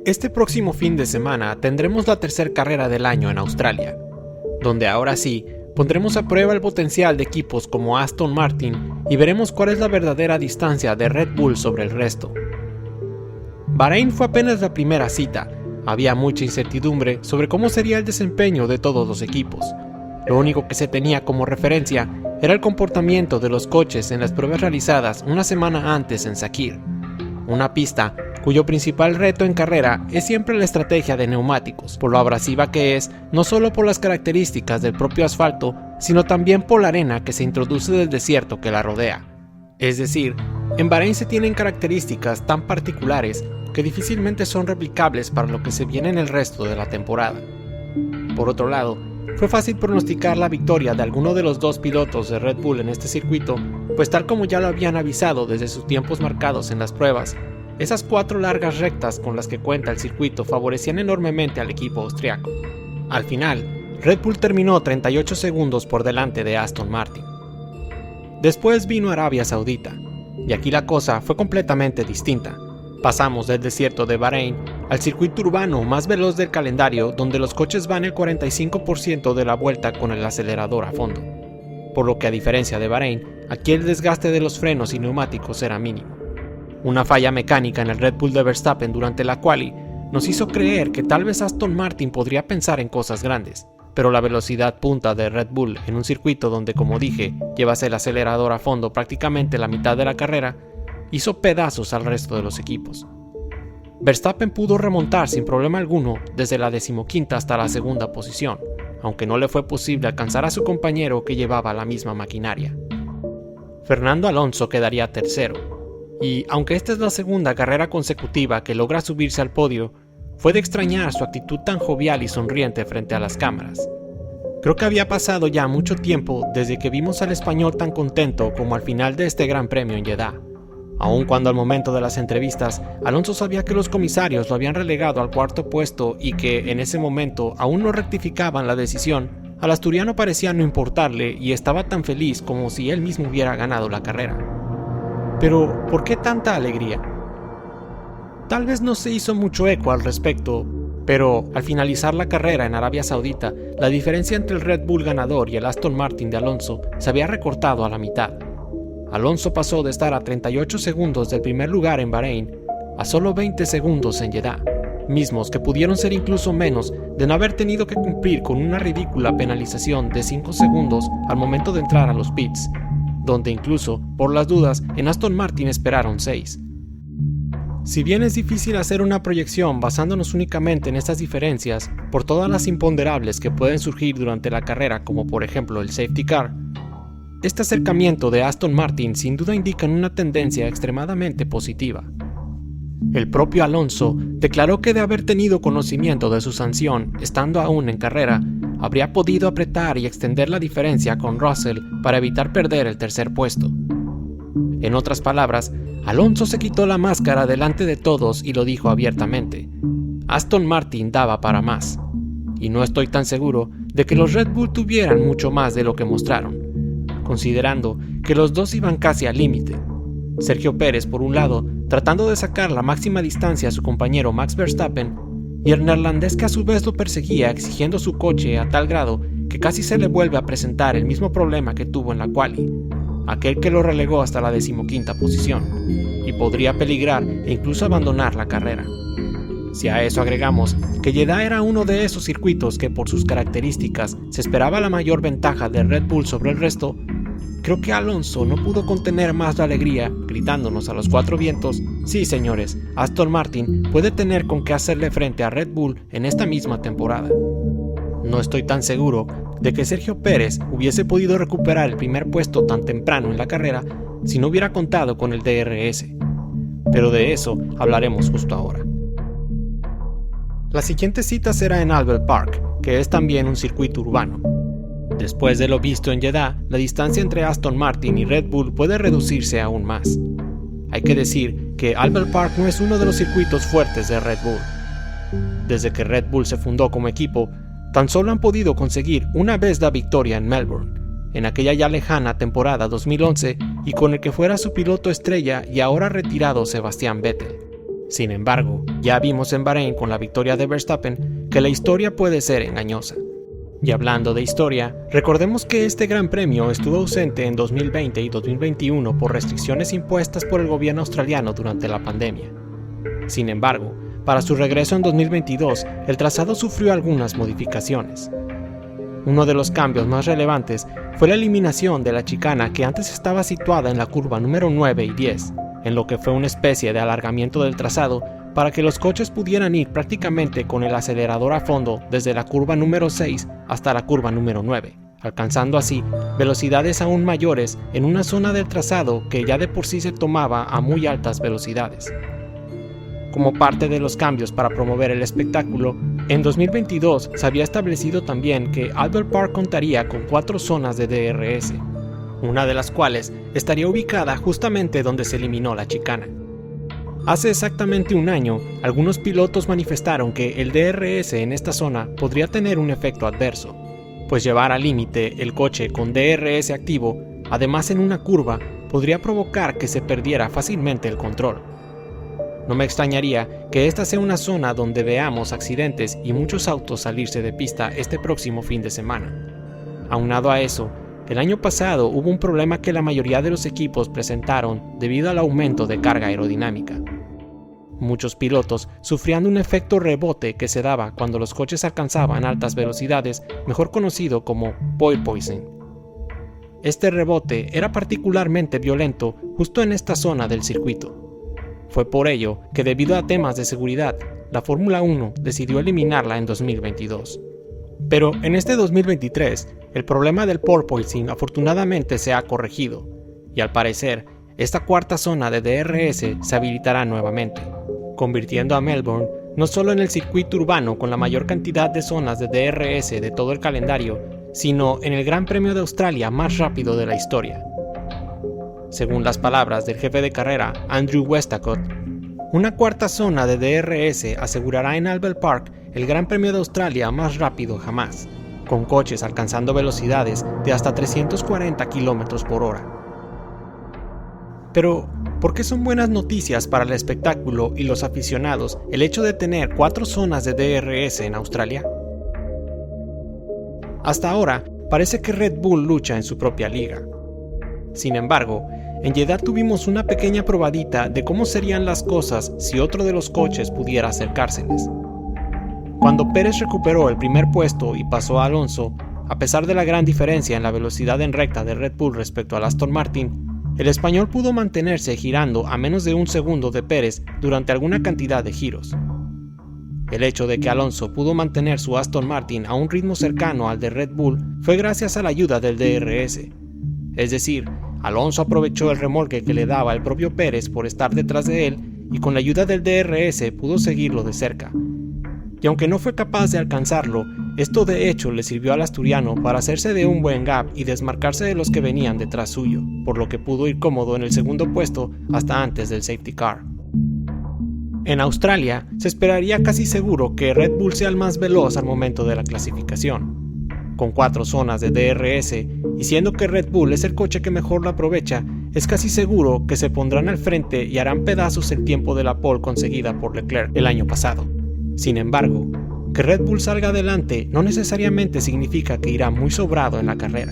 Este próximo fin de semana tendremos la tercera carrera del año en Australia, donde ahora sí pondremos a prueba el potencial de equipos como Aston Martin y veremos cuál es la verdadera distancia de Red Bull sobre el resto. Bahrein fue apenas la primera cita, había mucha incertidumbre sobre cómo sería el desempeño de todos los equipos. Lo único que se tenía como referencia era el comportamiento de los coches en las pruebas realizadas una semana antes en Sakhir, una pista cuyo principal reto en carrera es siempre la estrategia de neumáticos, por lo abrasiva que es, no solo por las características del propio asfalto, sino también por la arena que se introduce del desierto que la rodea. Es decir, en Bahrein se tienen características tan particulares que difícilmente son replicables para lo que se viene en el resto de la temporada. Por otro lado, fue fácil pronosticar la victoria de alguno de los dos pilotos de Red Bull en este circuito, pues tal como ya lo habían avisado desde sus tiempos marcados en las pruebas, esas 4 largas rectas con las que cuenta el circuito favorecían enormemente al equipo austriaco. Al final, Red Bull terminó 38 segundos por delante de Aston Martin. Después vino Arabia Saudita, y aquí la cosa fue completamente distinta. Pasamos del desierto de Bahrein al circuito urbano más veloz del calendario, donde los coches van el 45% de la vuelta con el acelerador a fondo. Por lo que a diferencia de Bahrein, aquí el desgaste de los frenos y neumáticos era mínimo. Una falla mecánica en el Red Bull de Verstappen durante la quali nos hizo creer que tal vez Aston Martin podría pensar en cosas grandes, pero la velocidad punta de Red Bull en un circuito donde, como dije, llevas el acelerador a fondo prácticamente la mitad de la carrera, hizo pedazos al resto de los equipos. Verstappen pudo remontar sin problema alguno desde la 15ª hasta la 2ª posición, aunque no le fue posible alcanzar a su compañero que llevaba la misma maquinaria. Fernando Alonso quedaría tercero, y aunque esta es la segunda carrera consecutiva que logra subirse al podio, fue de extrañar su actitud tan jovial y sonriente frente a las cámaras. Creo que había pasado ya mucho tiempo desde que vimos al español tan contento como al final de este Gran Premio en Jeddah. Aun cuando al momento de las entrevistas, Alonso sabía que los comisarios lo habían relegado al 4º puesto y que en ese momento aún no rectificaban la decisión, al asturiano parecía no importarle y estaba tan feliz como si él mismo hubiera ganado la carrera. Pero, ¿por qué tanta alegría? Tal vez no se hizo mucho eco al respecto, pero al finalizar la carrera en Arabia Saudita, la diferencia entre el Red Bull ganador y el Aston Martin de Alonso se había recortado a la mitad. Alonso pasó de estar a 38 segundos del primer lugar en Bahrein a solo 20 segundos en Jeddah, mismos que pudieron ser incluso menos de no haber tenido que cumplir con una ridícula penalización de 5 segundos al momento de entrar a los pits, donde incluso, por las dudas, en Aston Martin esperaron 6. Si bien es difícil hacer una proyección basándonos únicamente en estas diferencias, por todas las imponderables que pueden surgir durante la carrera, como por ejemplo el safety car, este acercamiento de Aston Martin sin duda indica una tendencia extremadamente positiva. El propio Alonso declaró que de haber tenido conocimiento de su sanción, estando aún en carrera, habría podido apretar y extender la diferencia con Russell para evitar perder el tercer puesto. En otras palabras, Alonso se quitó la máscara delante de todos y lo dijo abiertamente. Aston Martin daba para más, y no estoy tan seguro de que los Red Bull tuvieran mucho más de lo que mostraron, considerando que los dos iban casi al límite. Sergio Pérez, por un lado, tratando de sacar la máxima distancia a su compañero Max Verstappen, y el neerlandés que a su vez lo perseguía exigiendo su coche a tal grado que casi se le vuelve a presentar el mismo problema que tuvo en la quali, aquel que lo relegó hasta la 15ª posición, y podría peligrar e incluso abandonar la carrera. Si a eso agregamos que Jeddah era uno de esos circuitos que por sus características se esperaba la mayor ventaja de Red Bull sobre el resto, creo que Alonso no pudo contener más la alegría, gritándonos a los 4 vientos: sí señores, Aston Martin puede tener con qué hacerle frente a Red Bull en esta misma temporada. No estoy tan seguro de que Sergio Pérez hubiese podido recuperar el primer puesto tan temprano en la carrera si no hubiera contado con el DRS, pero de eso hablaremos justo ahora. La siguiente cita será en Albert Park, que es también un circuito urbano. Después de lo visto en Jeddah, la distancia entre Aston Martin y Red Bull puede reducirse aún más. Hay que decir que Albert Park no es uno de los circuitos fuertes de Red Bull. Desde que Red Bull se fundó como equipo, tan solo han podido conseguir una vez la victoria en Melbourne, en aquella ya lejana temporada 2011 y con el que fuera su piloto estrella y ahora retirado Sebastian Vettel. Sin embargo, ya vimos en Bahrein con la victoria de Verstappen que la historia puede ser engañosa. Y hablando de historia, recordemos que este Gran Premio estuvo ausente en 2020 y 2021 por restricciones impuestas por el gobierno australiano durante la pandemia. Sin embargo, para su regreso en 2022, el trazado sufrió algunas modificaciones. Uno de los cambios más relevantes fue la eliminación de la chicana que antes estaba situada en la curva número 9 y 10, en lo que fue una especie de alargamiento del trazado para que los coches pudieran ir prácticamente con el acelerador a fondo desde la curva número 6 hasta la curva número 9, alcanzando así velocidades aún mayores en una zona del trazado que ya de por sí se tomaba a muy altas velocidades. Como parte de los cambios para promover el espectáculo, en 2022 se había establecido también que Albert Park contaría con 4 zonas de DRS, una de las cuales estaría ubicada justamente donde se eliminó la chicana. Hace exactamente un año, algunos pilotos manifestaron que el DRS en esta zona podría tener un efecto adverso, pues llevar al límite el coche con DRS activo, además en una curva, podría provocar que se perdiera fácilmente el control. No me extrañaría que esta sea una zona donde veamos accidentes y muchos autos salirse de pista este próximo fin de semana. Aunado a eso, el año pasado hubo un problema que la mayoría de los equipos presentaron debido al aumento de carga aerodinámica. Muchos pilotos sufrían un efecto rebote que se daba cuando los coches alcanzaban altas velocidades, mejor conocido como porpoising. Este rebote era particularmente violento justo en esta zona del circuito. Fue por ello que, debido a temas de seguridad, la Fórmula 1 decidió eliminarla en 2022. Pero en este 2023, el problema del porpoising afortunadamente se ha corregido, y al parecer, esta cuarta zona de DRS se habilitará nuevamente, convirtiendo a Melbourne no solo en el circuito urbano con la mayor cantidad de zonas de DRS de todo el calendario, sino en el Gran Premio de Australia más rápido de la historia. Según las palabras del jefe de carrera, Andrew Westacott, una cuarta zona de DRS asegurará en Albert Park el Gran Premio de Australia más rápido jamás, con coches alcanzando velocidades de hasta 340 km por hora. Pero, ¿por qué son buenas noticias para el espectáculo y los aficionados el hecho de tener 4 zonas de DRS en Australia? Hasta ahora, parece que Red Bull lucha en su propia liga. Sin embargo, en Jeddah tuvimos una pequeña probadita de cómo serían las cosas si otro de los coches pudiera acercárseles. Cuando Pérez recuperó el primer puesto y pasó a Alonso, a pesar de la gran diferencia en la velocidad en recta de Red Bull respecto al Aston Martin, el español pudo mantenerse girando a menos de un segundo de Pérez durante alguna cantidad de giros. El hecho de que Alonso pudo mantener su Aston Martin a un ritmo cercano al de Red Bull fue gracias a la ayuda del DRS. Es decir, Alonso aprovechó el remolque que le daba el propio Pérez por estar detrás de él y con la ayuda del DRS pudo seguirlo de cerca. Y aunque no fue capaz de alcanzarlo, esto de hecho le sirvió al asturiano para hacerse de un buen gap y desmarcarse de los que venían detrás suyo, por lo que pudo ir cómodo en el segundo puesto hasta antes del safety car. En Australia, se esperaría casi seguro que Red Bull sea el más veloz al momento de la clasificación. Con 4 zonas de DRS, y siendo que Red Bull es el coche que mejor lo aprovecha, es casi seguro que se pondrán al frente y harán pedazos el tiempo de la pole conseguida por Leclerc el año pasado. Sin embargo, que Red Bull salga adelante no necesariamente significa que irá muy sobrado en la carrera.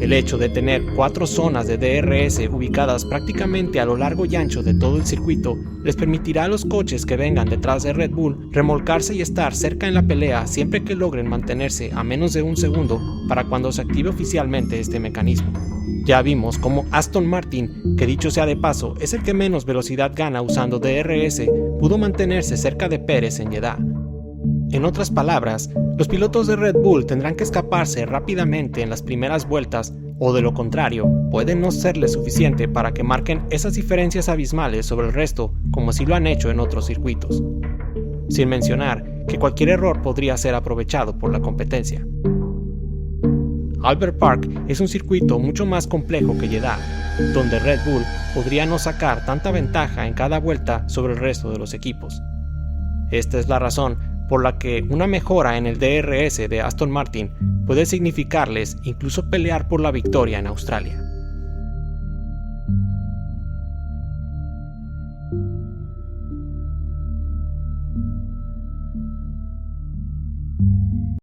El hecho de tener 4 zonas de DRS ubicadas prácticamente a lo largo y ancho de todo el circuito les permitirá a los coches que vengan detrás de Red Bull remolcarse y estar cerca en la pelea siempre que logren mantenerse a menos de un segundo para cuando se active oficialmente este mecanismo. Ya vimos cómo Aston Martin, que dicho sea de paso es el que menos velocidad gana usando DRS, pudo mantenerse cerca de Pérez en Jeddah. En otras palabras, los pilotos de Red Bull tendrán que escaparse rápidamente en las primeras vueltas o de lo contrario, puede no serles suficiente para que marquen esas diferencias abismales sobre el resto como si lo han hecho en otros circuitos. Sin mencionar que cualquier error podría ser aprovechado por la competencia. Albert Park es un circuito mucho más complejo que Jeddah, donde Red Bull podría no sacar tanta ventaja en cada vuelta sobre el resto de los equipos. Esta es la razón por la que una mejora en el DRS de Aston Martin puede significarles incluso pelear por la victoria en Australia.